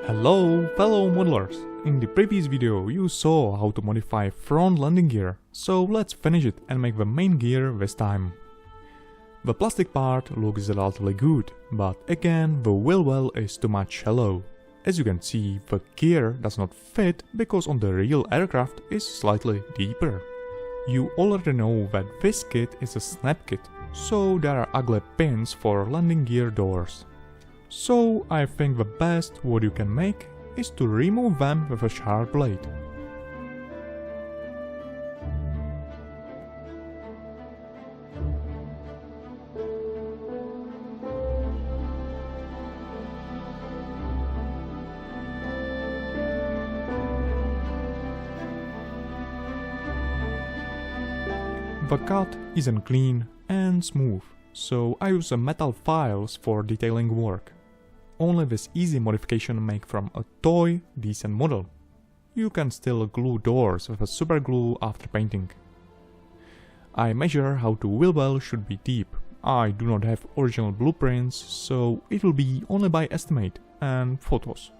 Hello fellow modelers! In the previous video you saw how to modify front landing gear, so let's finish it and make the main gear this time. The plastic part looks relatively good, but again the wheel well is too much shallow. As you can see, the gear does not fit because on the real aircraft is slightly deeper. You already know that this kit is a snap kit, so there are ugly pins for landing gear doors. So I think the best what you can make is to remove them with a sharp blade. The cut isn't clean and smooth, so I use metal files for detailing work. Only this easy modification make from a toy decent model. You can still glue doors with a super glue after painting. I measure how the wheel well should be deep. I do not have original blueprints, so it will be only by estimate and photos.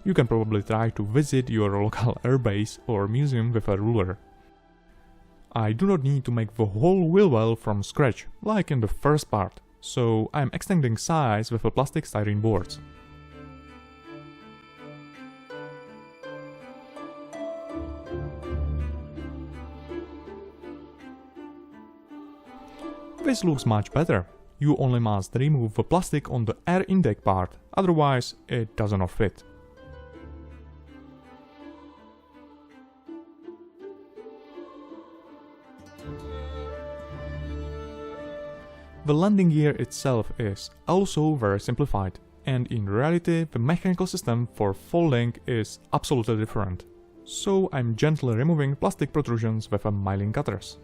You can probably try to visit your local airbase or museum with a ruler. I do not need to make the whole wheel well from scratch, like in the first part, so I am extending size with a plastic styrene boards. This looks much better. You only must remove the plastic on the air intake part, otherwise it does not fit. The landing gear itself is also very simplified, and in reality the mechanical system for folding is absolutely different. So I'm gently removing plastic protrusions with a milling cutters.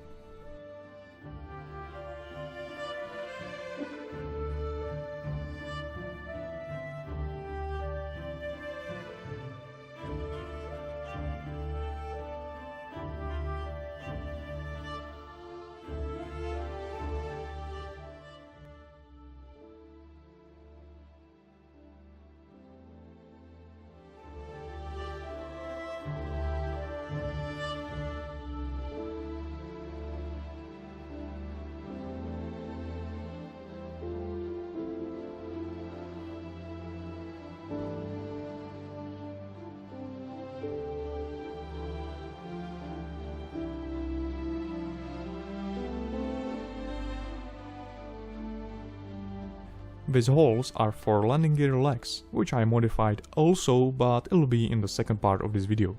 These holes are for landing gear legs, which I modified also, but it'll be in the second part of this video.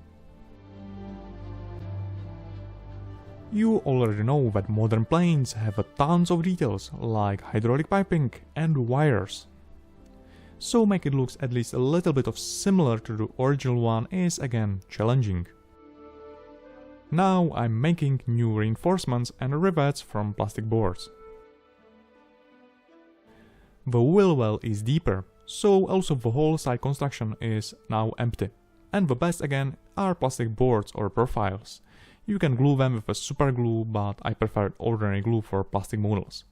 You already know that modern planes have tons of details, like hydraulic piping and wires. So make it looks at least a little bit of similar to the original one is again challenging. Now I'm making new reinforcements and rivets from plastic boards. The wheel well is deeper, so also the whole side construction is now empty. And the best again are plastic boards or profiles. You can glue them with a super glue, but I prefer ordinary glue for plastic models.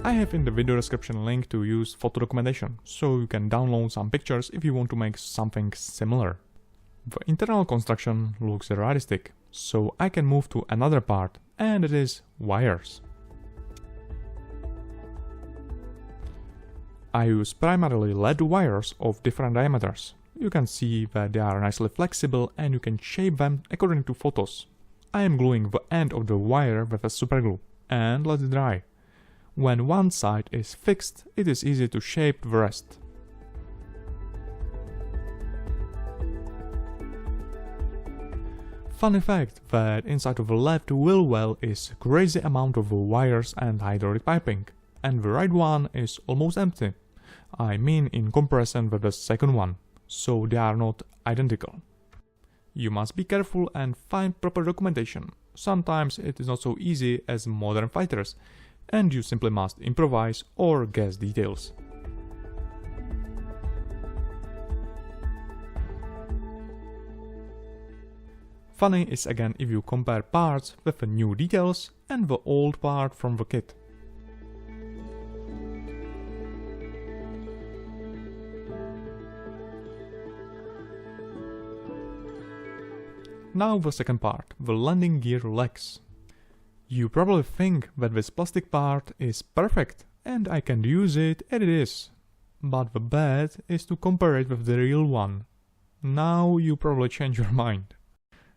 I have in the video description link to use photo documentation, so you can download some pictures if you want to make something similar. The internal construction looks realistic, so I can move to another part, and it is wires. I use primarily LED wires of different diameters. You can see that they are nicely flexible and you can shape them according to photos. I am gluing the end of the wire with a superglue and let it dry. When one side is fixed, it is easy to shape the rest. Funny fact that inside of the left wheel well is crazy amount of wires and hydraulic piping, and the right one is almost empty. I mean in comparison with the second one, so they are not identical. You must be careful and find proper documentation. Sometimes it is not so easy as modern fighters, and you simply must improvise or guess details. Funny is again if you compare parts with the new details and the old part from the kit. Now the second part, the landing gear legs. You probably think that this plastic part is perfect and I can use it and it is. But the bad is to compare it with the real one. Now you probably change your mind.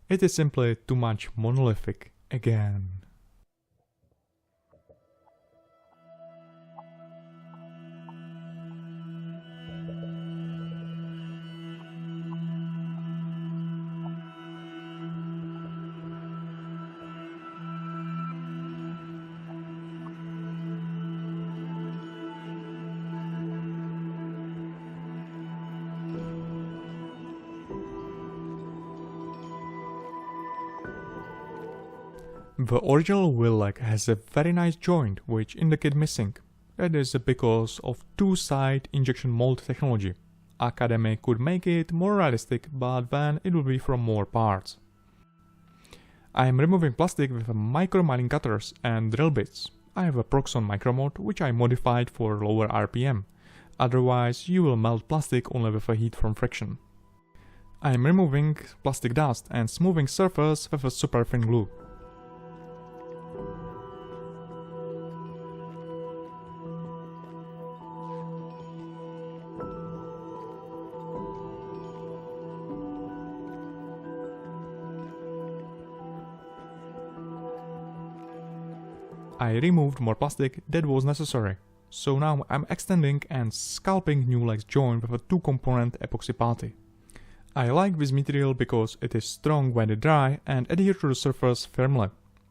It is simply too much monolithic again. The original wheel leg has a very nice joint which in the kit missing. That is because of two-side injection mold technology. Academy could make it more realistic, but then it will be from more parts. I am removing plastic with micro milling cutters and drill bits. I have a Proxxon Micromot which I modified for lower RPM. Otherwise you will melt plastic only with a heat from friction. I am removing plastic dust and smoothing surface with a super thin glue. I removed more plastic that was necessary, so now I'm extending and sculpting new legs joint with a 2-component epoxy putty. I like this material because it is strong when it dry and adhere to the surface firmly.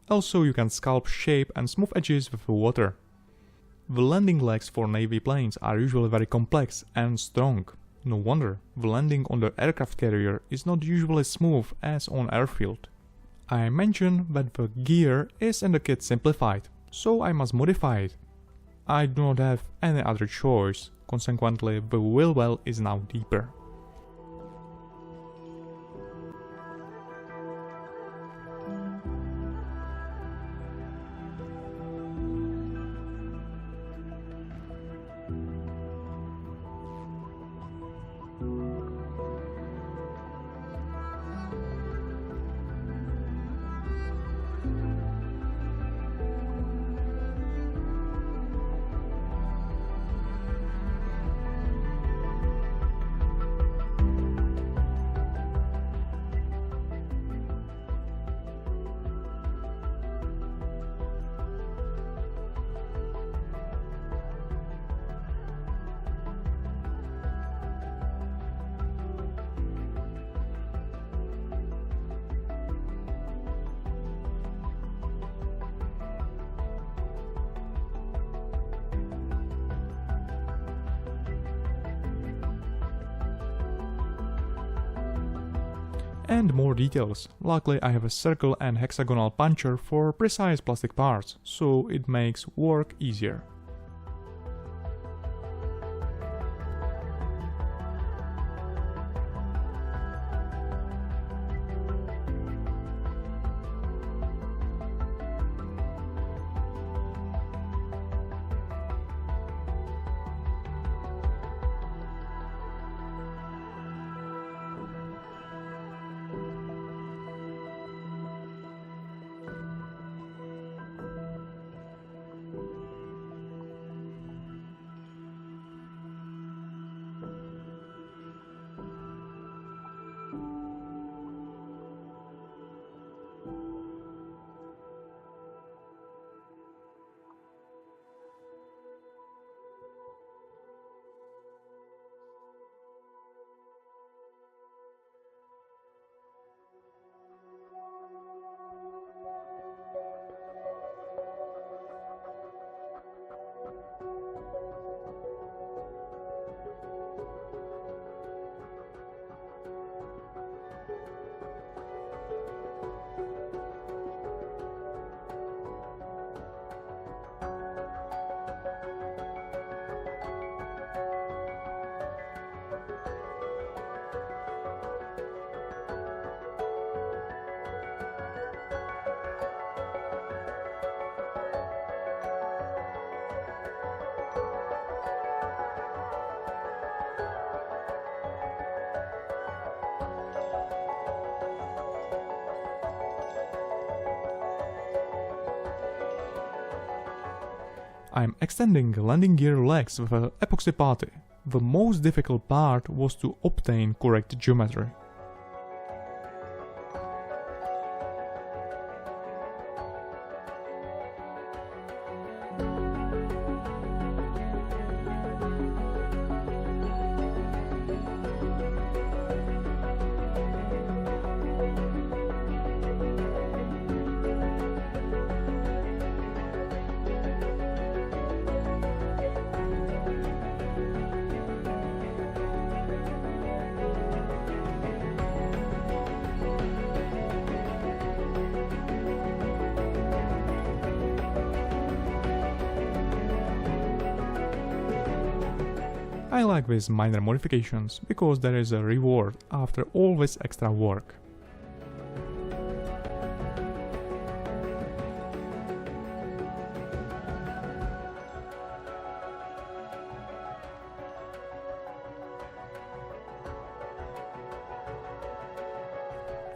Also you can sculpt shape and smooth edges with water. The landing legs for navy planes are usually very complex and strong. No wonder the landing on the aircraft carrier is not usually smooth as on airfield. I mentioned that the gear is in the kit simplified, so I must modify it. I do not have any other choice, consequently the wheel well is now deeper. And more details. Luckily I have a circle and hexagonal puncher for precise plastic parts, so it makes work easier. I'm extending landing gear legs with an epoxy putty. The most difficult part was to obtain correct geometry. I like these minor modifications because there is a reward after all this extra work.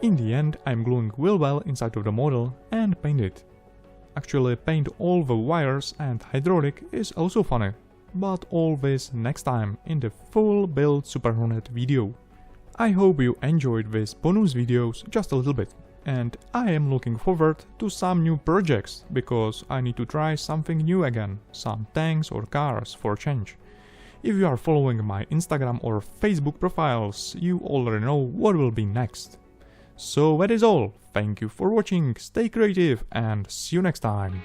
In the end, I'm gluing wheel well inside of the model and paint it. Actually, paint all the wires and hydraulic is also funny. But all this next time in the full build Super Hornet video. I hope you enjoyed these bonus videos just a little bit, and I am looking forward to some new projects, because I need to try something new again, some tanks or cars for change. If you are following my Instagram or Facebook profiles, you already know what will be next. So that is all, thank you for watching, stay creative and see you next time.